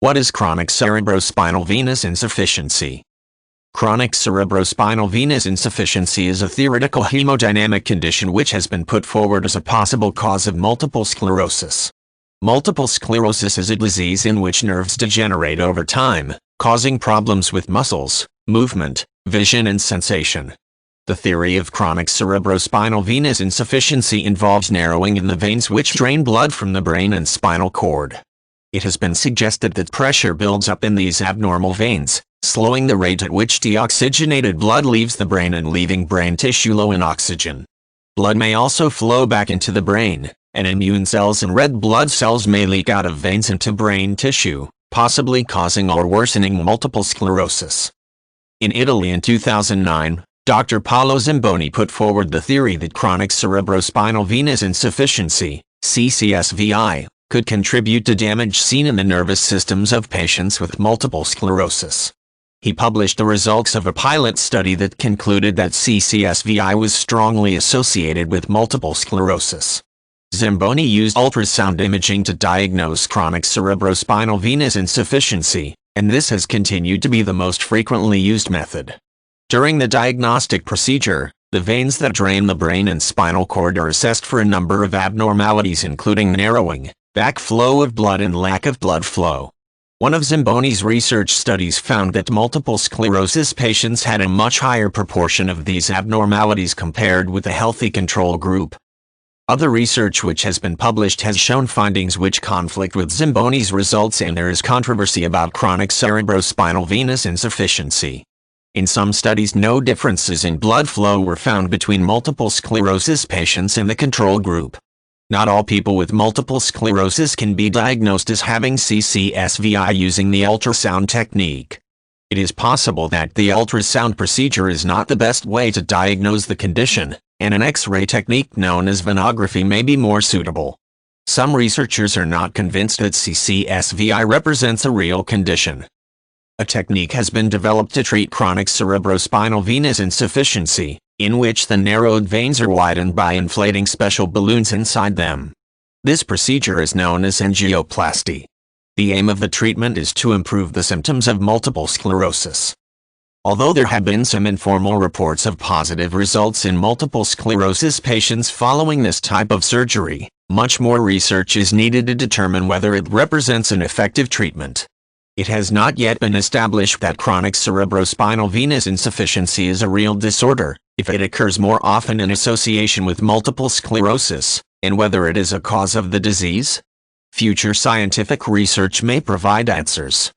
What is chronic cerebrospinal venous insufficiency? Chronic cerebrospinal venous insufficiency is a theoretical hemodynamic condition which has been put forward as a possible cause of multiple sclerosis. Multiple sclerosis is a disease in which nerves degenerate over time, causing problems with muscles, movement, vision and sensation. The theory of chronic cerebrospinal venous insufficiency involves narrowing in the veins which drain blood from the brain and spinal cord. It has been suggested that pressure builds up in these abnormal veins, slowing the rate at which deoxygenated blood leaves the brain and leaving brain tissue low in oxygen. Blood may also flow back into the brain, and immune cells and red blood cells may leak out of veins into brain tissue, possibly causing or worsening multiple sclerosis. In Italy in 2009, Dr. Paolo Zamboni put forward the theory that chronic cerebrospinal venous insufficiency, CCSVI, could contribute to damage seen in the nervous systems of patients with multiple sclerosis. He published the results of a pilot study that concluded that CCSVI was strongly associated with multiple sclerosis. Zamboni used ultrasound imaging to diagnose chronic cerebrospinal venous insufficiency, and this has continued to be the most frequently used method. During the diagnostic procedure, the veins that drain the brain and spinal cord are assessed for a number of abnormalities including narrowing, backflow of blood and lack of blood flow. One of Zamboni's research studies found that multiple sclerosis patients had a much higher proportion of these abnormalities compared with a healthy control group. Other research which has been published has shown findings which conflict with Zamboni's results, and there is controversy about chronic cerebrospinal venous insufficiency. In some studies, no differences in blood flow were found between multiple sclerosis patients and the control group. Not all people with multiple sclerosis can be diagnosed as having CCSVI using the ultrasound technique. It is possible that the ultrasound procedure is not the best way to diagnose the condition, and an X-ray technique known as venography may be more suitable. Some researchers are not convinced that CCSVI represents a real condition. A technique has been developed to treat chronic cerebrospinal venous insufficiency, in which the narrowed veins are widened by inflating special balloons inside them. This procedure is known as angioplasty. The aim of the treatment is to improve the symptoms of multiple sclerosis. Although there have been some informal reports of positive results in multiple sclerosis patients following this type of surgery, much more research is needed to determine whether it represents an effective treatment. It has not yet been established that chronic cerebrospinal venous insufficiency is a real disorder, if it occurs more often in association with multiple sclerosis, and whether it is a cause of the disease. Future scientific research may provide answers.